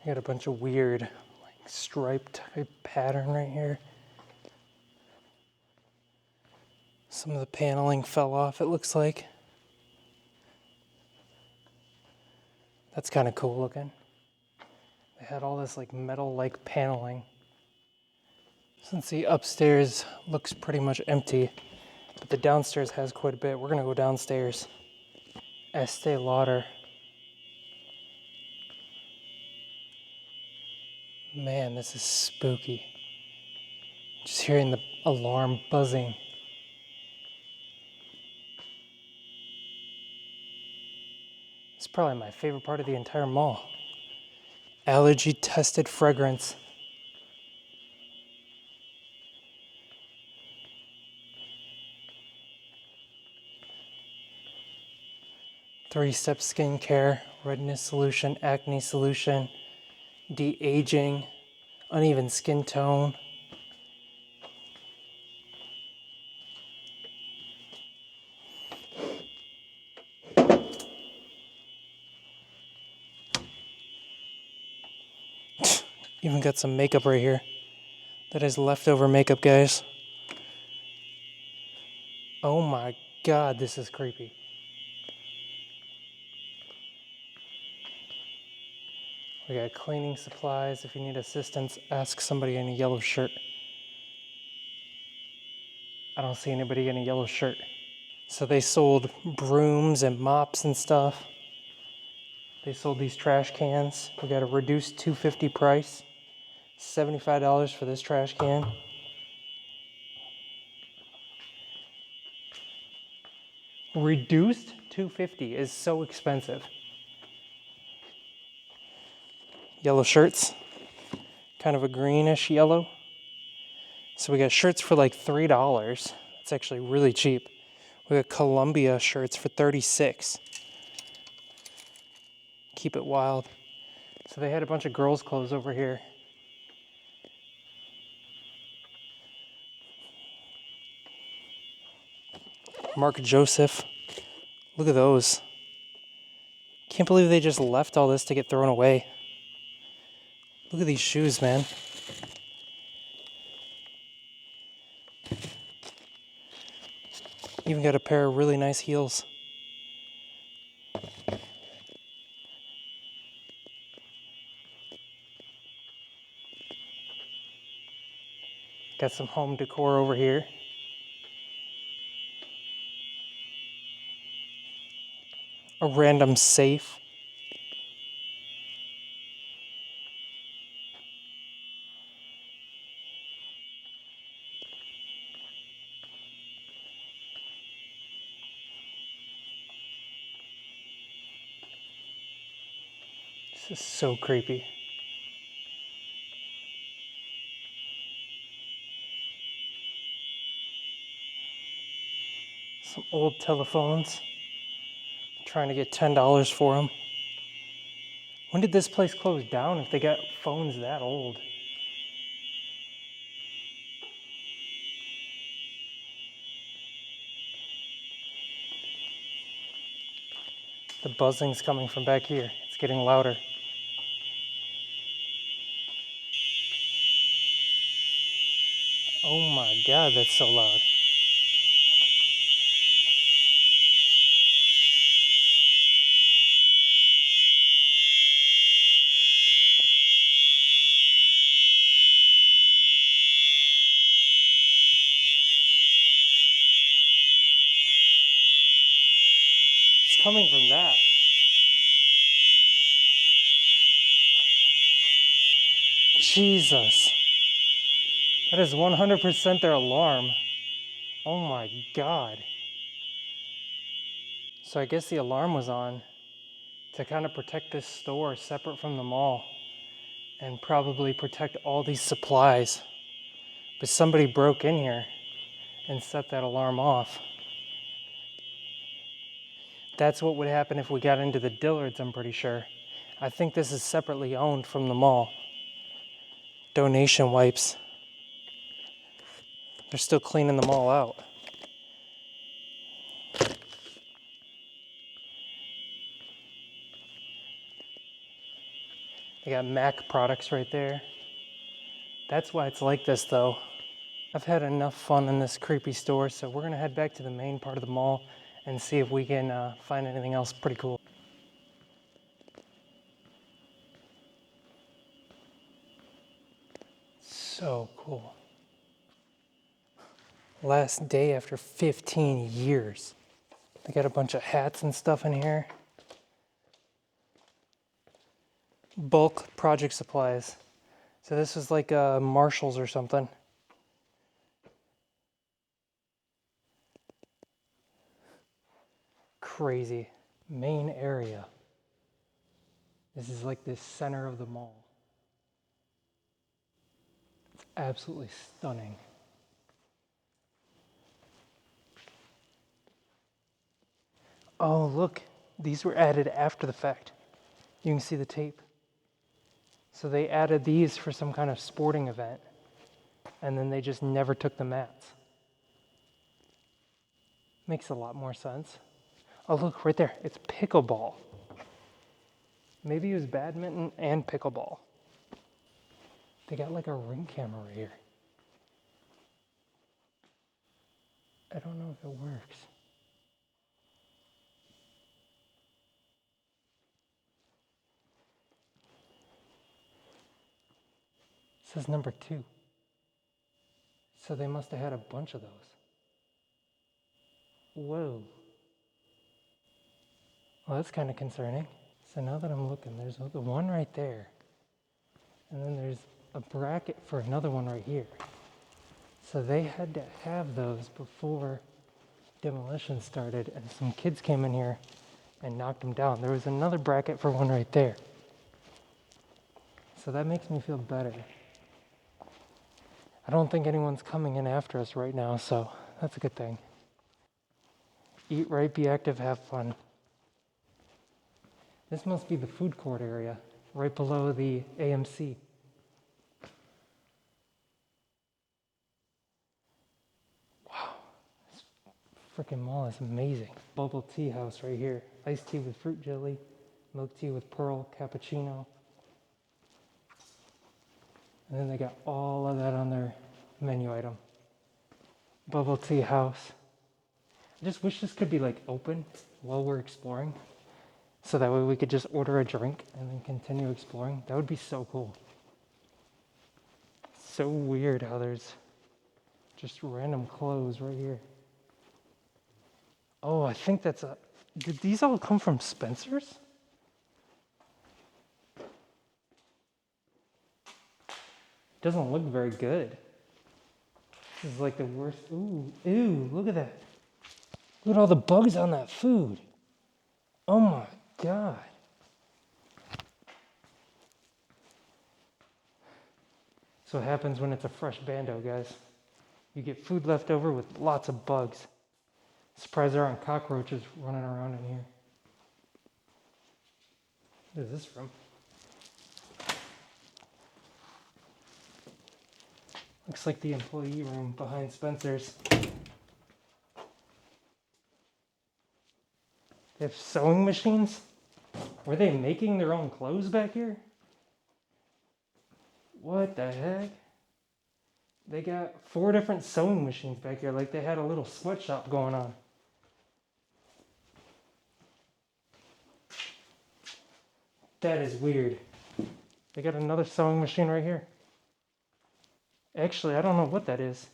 I got a bunch of weird, like, striped type pattern right here. Some of the paneling fell off, it looks like. That's kind of cool looking. They had all this like metal-like paneling. Since the upstairs looks pretty much empty, but the downstairs has quite a bit. We're gonna go downstairs. Estee Lauder. Man, this is spooky. Just hearing the alarm buzzing. It's probably my favorite part of the entire mall. Allergy tested fragrance. Three-step skincare, redness solution, acne solution, de-aging, uneven skin tone. Even got some makeup right here. That is leftover makeup, guys. Oh my god, this is creepy. We got cleaning supplies. If you need assistance, ask somebody in a yellow shirt. I don't see anybody in a yellow shirt. So they sold brooms and mops and stuff. They sold these trash cans. We got a reduced $2.50 price. $75 for this trash can. Reduced $2.50 is so expensive. Yellow shirts. Kind of a greenish yellow. So we got shirts for like $3. It's actually really cheap. We got Columbia shirts for $36. Keep it wild. So they had a bunch of girls' clothes over here. Mark Joseph. Look at those. Can't believe they just left all this to get thrown away. Look at these shoes, man. Even got a pair of really nice heels. Got some home decor over here. A random safe. This is so creepy. Some old telephones. Trying to get $10 for them. When did this place close down if they got phones that old? The buzzing's coming from back here. It's getting louder. Oh my god, that's so loud. It's coming from that. Jesus. That is 100% their alarm. Oh my god. So I guess the alarm was on to kind of protect this store separate from the mall and probably protect all these supplies. But somebody broke in here and set that alarm off. That's what would happen if we got into the Dillards, I'm pretty sure. I think this is separately owned from the mall. Donation wipes. They're still cleaning them all out. They got Mac products right there. That's why it's like this though. I've had enough fun in this creepy store, so we're gonna head back to the main part of the mall and see if we can find anything else pretty cool. So cool. Last day after 15 years. They got a bunch of hats and stuff in here. Bulk project supplies. So this is like Marshalls or something. Crazy. Main area. This is like the center of the mall. It's absolutely stunning. Oh, look. These were added after the fact. You can see the tape. So they added these for some kind of sporting event, and then they just never took the mats. Makes a lot more sense. Oh, look, right there. It's pickleball. Maybe it was badminton and pickleball. They got like a ring camera right here. I don't know if it works. It says number 2. So they must have had a bunch of those. Whoa. Well, that's kind of concerning. So now that I'm looking, there's the one right there. And then there's a bracket for another one right here. So they had to have those before demolition started, and some kids came in here and knocked them down. There was another bracket for one right there. So that makes me feel better. I don't think anyone's coming in after us right now, so that's a good thing. Eat right, be active, have fun. This must be the food court area, right below the AMC. Wow, this freaking mall is amazing. Bubble tea house right here. Iced tea with fruit jelly, milk tea with pearl, cappuccino. And then they got all of that on their menu item. Bubble tea house. I just wish this could be like open while we're exploring, so that way we could just order a drink and then continue exploring. That would be so cool. So weird how there's just random clothes right here. Oh, I think did these all come from Spencer's? Doesn't look very good. This is like the worst. Ooh, ew, look at that. Look at all the bugs on that food. Oh my God. So what happens when it's a fresh bando, guys. You get food left over with lots of bugs. Surprised there aren't cockroaches running around in here. What is this from? Looks like the employee room behind Spencer's. They have sewing machines? Were they making their own clothes back here? What the heck? They got 4 different sewing machines back here, like they had a little sweatshop going on. That is weird. They got another sewing machine right here. Actually, I don't know what that is.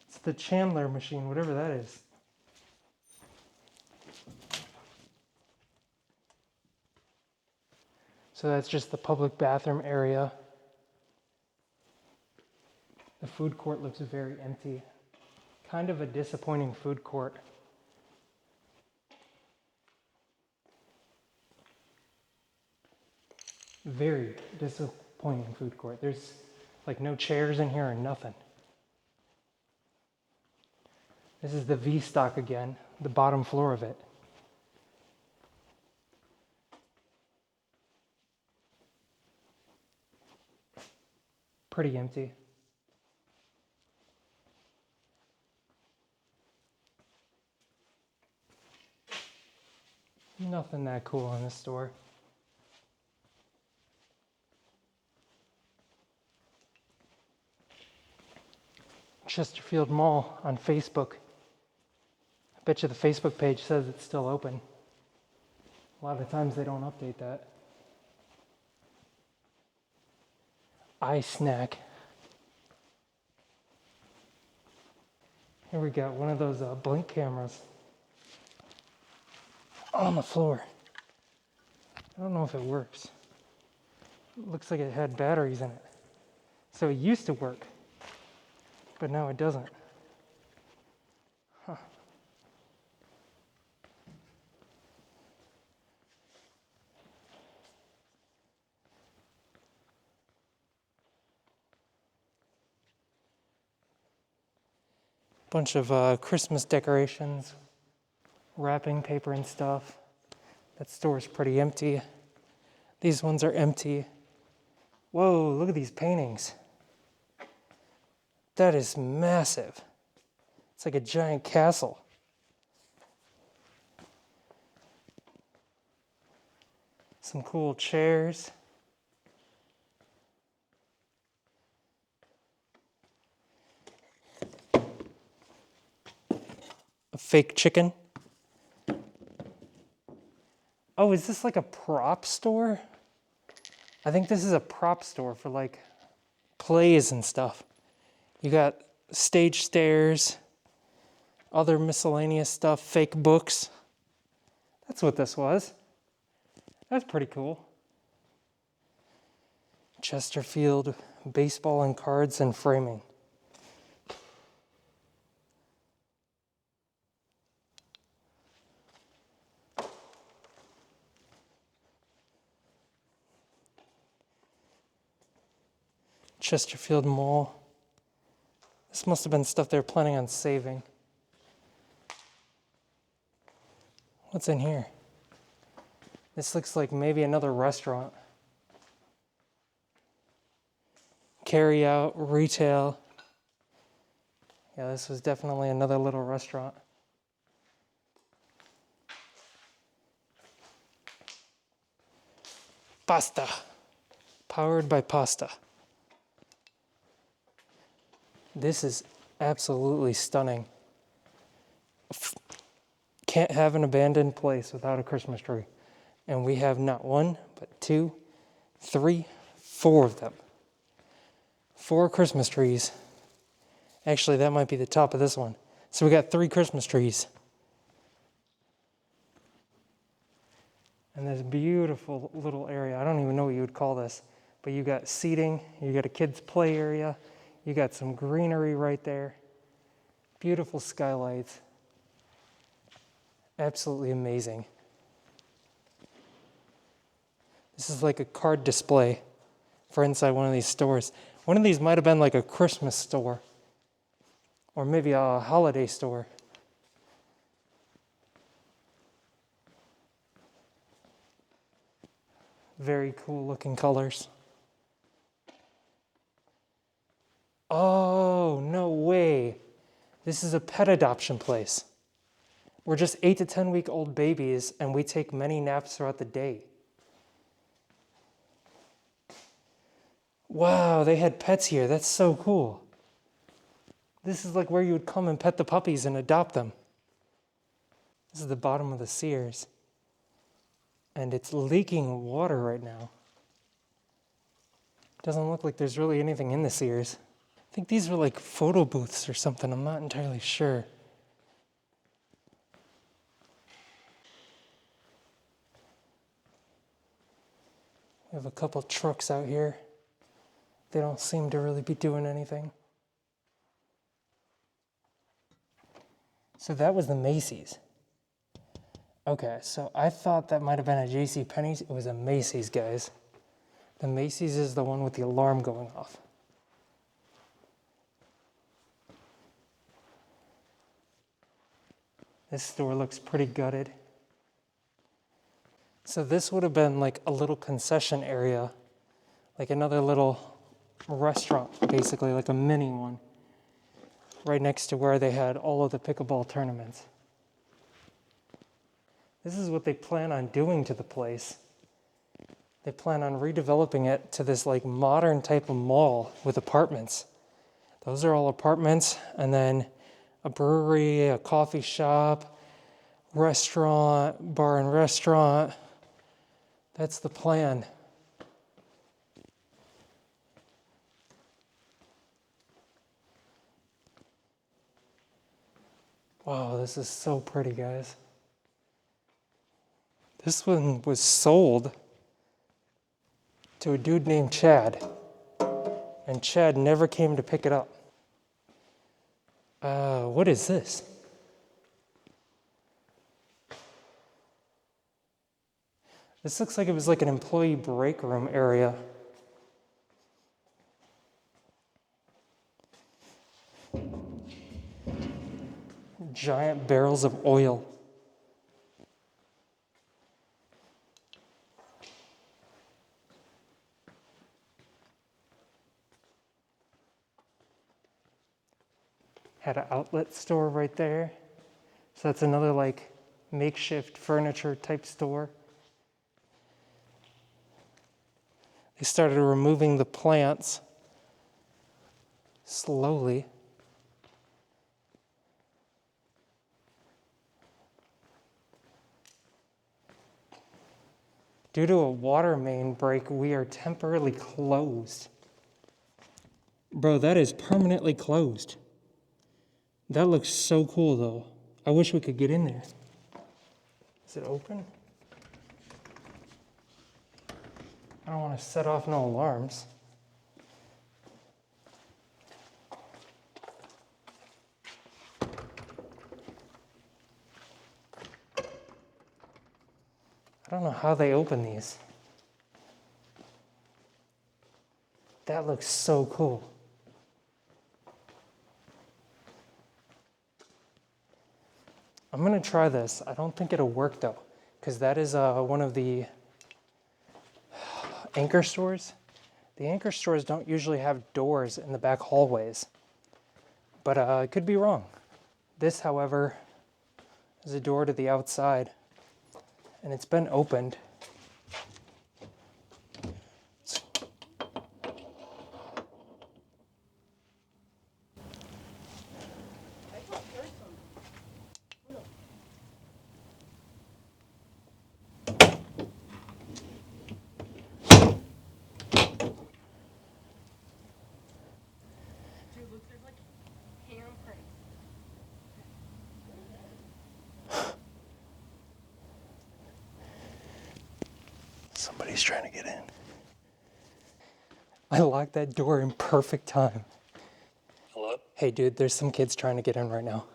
It's the Chandler machine, whatever that is. So that's just the public bathroom area. The food court looks very empty. Kind of a disappointing food court. Very disappointing food court. There's like no chairs in here or nothing. This is the V stock again, the bottom floor of it. Pretty empty. Nothing that cool in this store. Chesterfield Mall on Facebook. I bet you the Facebook page says it's still open. A lot of times they don't update that. iSnack. Here we got one of those blink cameras on the floor. I don't know if it works. It looks like it had batteries in it. So it used to work, but now it doesn't. Huh. Bunch of Christmas decorations, wrapping paper and stuff. That store is pretty empty. These ones are empty. Whoa, look at these paintings. That is massive. It's like a giant castle. Some cool chairs. A fake chicken. Oh, is this like a prop store? I think this is a prop store for like plays and stuff. You got stage stairs, other miscellaneous stuff, fake books. That's what this was. That's pretty cool. Chesterfield baseball and cards and framing. Chesterfield Mall. This must have been stuff they were planning on saving. What's in here? This looks like maybe another restaurant. Carry out, retail. Yeah, this was definitely another little restaurant. Pasta. Powered by pasta. This is absolutely stunning. Can't have an abandoned place without a Christmas tree. And we have not one, but 2, 3, 4 of them. 4 Christmas trees. Actually, that might be the top of this one. So we got 3 Christmas trees. And this beautiful little area. I don't even know what you would call this. But you got seating, you got a kids' play area. You got some greenery right there. Beautiful skylights. Absolutely amazing. This is like a card display for inside one of these stores. One of these might have been like a Christmas store. Or maybe a holiday store. Very cool looking colors. Oh, no way. This is a pet adoption place. We're just 8 to 10 week old babies and we take many naps throughout the day. Wow, they had pets here. That's so cool. This is like where you would come and pet the puppies and adopt them. This is the bottom of the Sears. And it's leaking water right now. Doesn't look like there's really anything in the Sears. I think these are like photo booths or something. I'm not entirely sure. We have a couple trucks out here. They don't seem to really be doing anything. So that was the Macy's. Okay, so I thought that might have been a JCPenney's. It was a Macy's, guys. The Macy's is the one with the alarm going off. This store looks pretty gutted. So this would have been like a little concession area, like another little restaurant, basically like a mini one, right next to where they had all of the pickleball tournaments. This is what they plan on doing to the place. They plan on redeveloping it to this like modern type of mall with apartments. Those are all apartments, and then a brewery, a coffee shop, restaurant, bar and restaurant. That's the plan. Wow, this is so pretty, guys. This one was sold to a dude named Chad, and Chad never came to pick it up. What is this? This looks like it was like an employee break room area. Giant barrels of oil. Had an outlet store right there. So that's another like makeshift furniture type store. They started removing the plants slowly. Due to a water main break, we are temporarily closed. Bro, that is permanently closed. That looks so cool though. I wish we could get in there. Is it open? I don't want to set off no alarms. I don't know how they open these. That looks so cool. I'm gonna try this. I don't think it'll work though, because that is one of the anchor stores. The anchor stores don't usually have doors in the back hallways, but I could be wrong. This, however, is a door to the outside, and it's been opened. Somebody's trying to get in. I locked that door in perfect time. Hello? Hey dude, there's some kids trying to get in right now.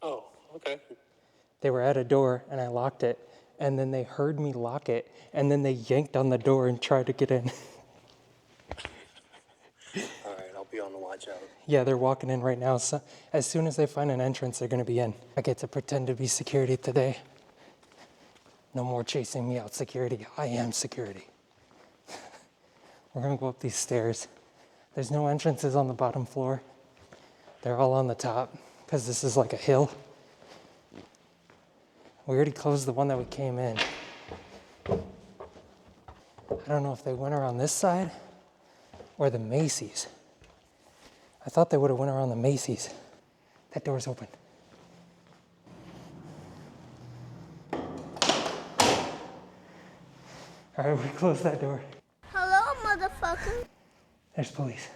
Oh, okay. They were at a door and I locked it, and then they heard me lock it, and then they yanked on the door and tried to get in. All right, I'll be on the watch out. Yeah, they're walking in right now. So as soon as they find an entrance, they're gonna be in. I get to pretend to be security today. No more chasing me out, security. I am security. We're gonna go up these stairs. There's no entrances on the bottom floor. They're all on the top, because this is like a hill. We already closed the one that we came in. I don't know if they went around this side or the Macy's. I thought they would have went around the Macy's. That door's open. All right, we closed that door. Hello, motherfucker. There's police.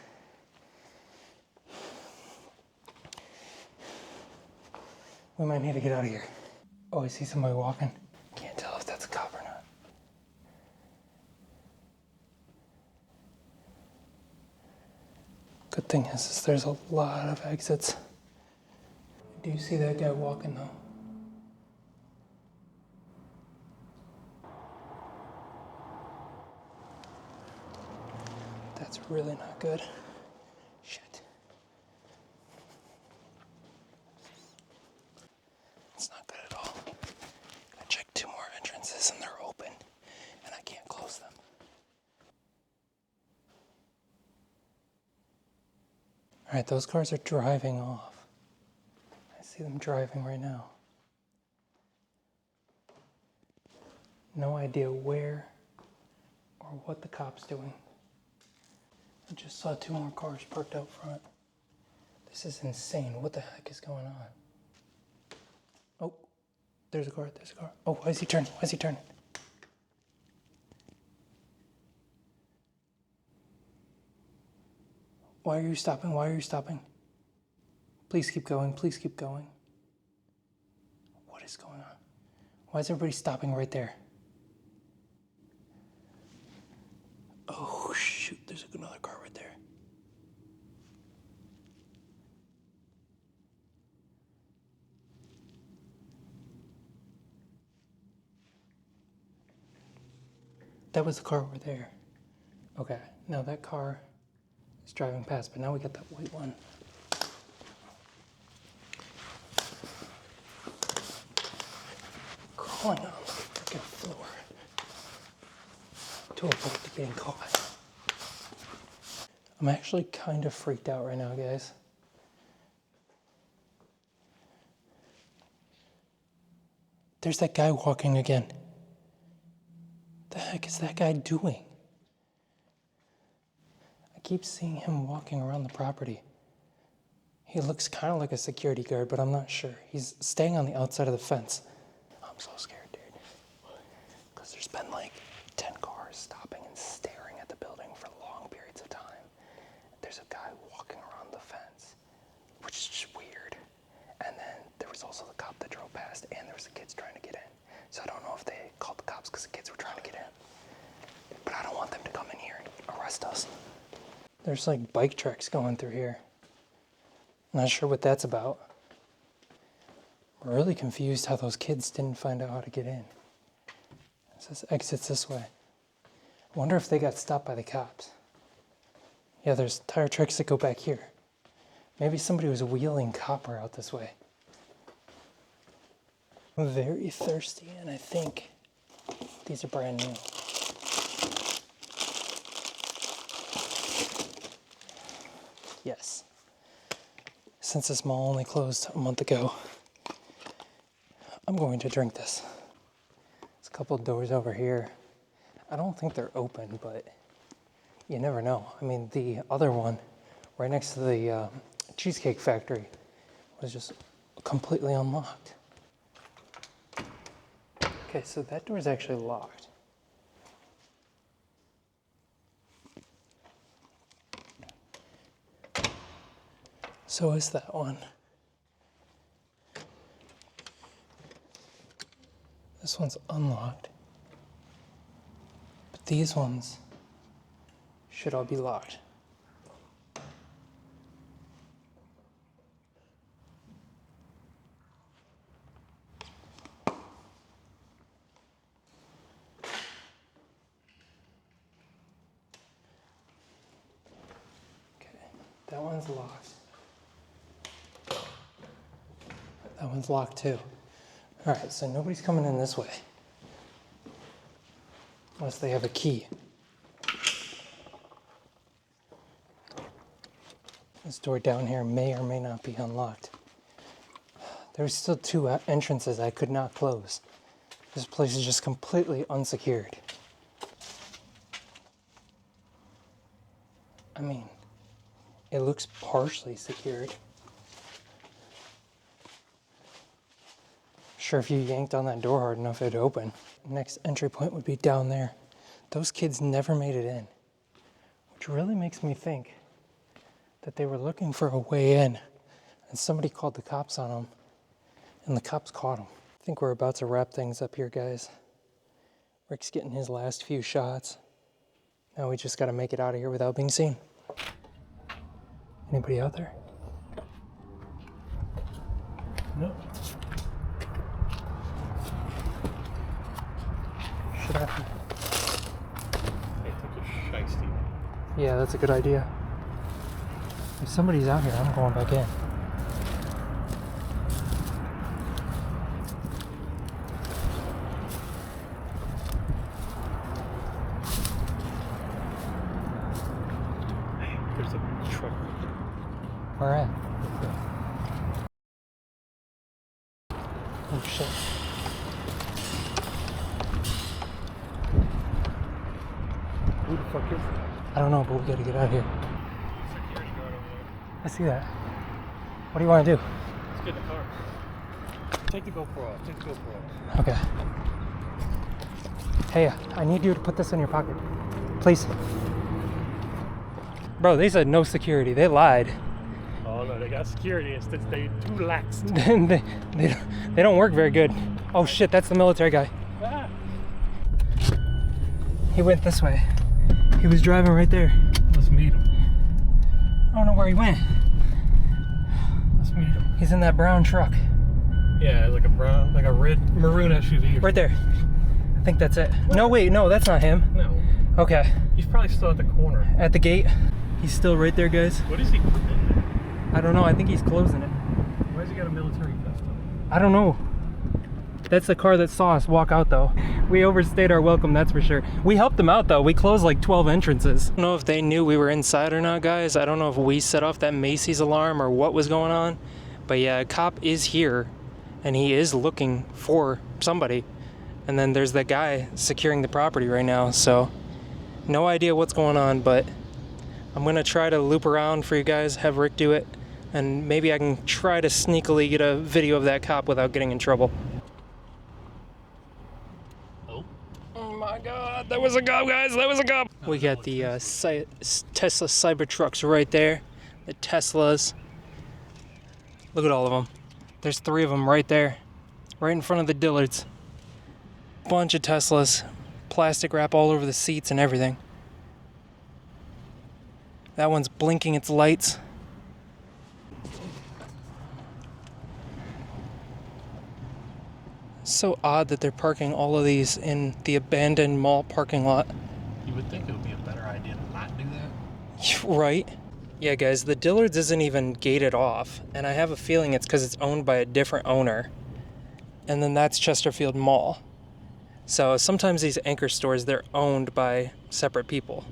We might need to get out of here. Oh, I see somebody walking. Can't tell if that's a cop or not. Good thing is there's a lot of exits. Do you see that guy walking though? That's really not good. Shit. It's not good at all. I checked 2 more entrances and they're open, and I can't close them. Alright, those cars are driving off. I see them driving right now. No idea where or what the cop's doing. I just saw 2 more cars parked out front. This is insane. What the heck is going on? Oh, there's a car, there's a car. Oh, why is he turning? Why is he turning? Why are you stopping? Why are you stopping? Please keep going. Please keep going. What is going on? Why is everybody stopping right there? Oh, shoot. There's another car right there. That was the car over there. Okay, now that car is driving past, but now we got that white one. Crawling on the freaking floor to avoid getting caught. I'm actually kind of freaked out right now, guys. There's that guy walking again. The heck is that guy doing? I keep seeing him walking around the property. He looks kind of like a security guard, but I'm not sure. He's staying on the outside of the fence. I'm so scared, dude. Because there's been like 10 cars stopping and staring at the building for long periods of time. There's a guy walking around the fence, which is just weird. And then there was also the cop that drove past, and there was the kids trying to get in. So I don't know if they called the cops because the kids were trying to get in. But I don't want them to come in here and arrest us. There's like bike tracks going through here. Not sure what that's about. I'm really confused how those kids didn't find out how to get in. It says exits this way. I wonder if they got stopped by the cops. Yeah, there's tire tracks that go back here. Maybe somebody was wheeling copper out this way. I'm very thirsty, and I think these are brand new. Yes. Since this mall only closed a month ago, I'm going to drink this. There's a couple of doors over here. I don't think they're open, but you never know. I mean, the other one, right next to the Cheesecake Factory, was just completely unlocked. Okay, so that door is actually locked. So is that one. This one's unlocked. But these ones should all be locked. Okay, that one's locked. That one's locked too. All right, so nobody's coming in this way. Unless they have a key. This door down here may or may not be unlocked. There's still 2 entrances I could not close. This place is just completely unsecured. I mean, it looks partially secured. Sure, if you yanked on that door hard enough, it'd open. Next entry point would be down there. Those kids never made it in, which really makes me think that they were looking for a way in, and somebody called the cops on them, and the cops caught them. I think we're about to wrap things up here, guys. Rick's getting his last few shots. Now we just gotta make it out of here without being seen. Anybody out there? No. Should I? Hey, take a shiesty. Yeah, that's a good idea. If somebody's out here, I'm going back in. There's a truck. Where at? Oh shit. Who the fuck is that? I don't know, but we gotta get out of here. Security guard over there. I see that. What do you want to do? Let's get in the car. Take the GoPro off. Take the GoPro off. Okay. Hey, I need you to put this in your pocket. Please. Bro, they said no security. They lied. Oh no, they got security. It's that they too lax. they don't work very good. Oh shit, that's the military guy. Ah. He went this way. He was driving right there. Let's meet him. I don't know where he went. Let's meet him. He's in that brown truck. Yeah, like a brown, like a red maroon SUV. Right there. I think that's it. No, wait, no, that's not him. No. Okay. He's probably still at the corner. At the gate. He's still right there, guys. What is he? I don't know. I think he's closing it. Why has he got a military vest on? I don't know. That's the car that saw us walk out, though. We overstayed our welcome, that's for sure. We helped them out, though. We closed like 12 entrances. I don't know if they knew we were inside or not, guys. I don't know if we set off that Macy's alarm or what was going on. But yeah, a cop is here, and he is looking for somebody. And then there's that guy securing the property right now, so no idea what's going on, but I'm gonna try to loop around for you guys, have Rick do it, and maybe I can try to sneakily get a video of that cop without getting in trouble. Oh my god, that was a cop, guys, that was a cop! We got the Tesla Cybertrucks right there, the Teslas. Look at all of them. There's 3 of them right there, right in front of the Dillards. Bunch of Teslas, plastic wrap all over the seats and everything. That one's blinking its lights. It's so odd that they're parking all of these in the abandoned mall parking lot. You would think it would be a better idea to not do that. Right? Yeah, guys, the Dillards isn't even gated off, and I have a feeling it's because it's owned by a different owner. And then that's Chesterfield Mall. So sometimes these anchor stores, they're owned by separate people.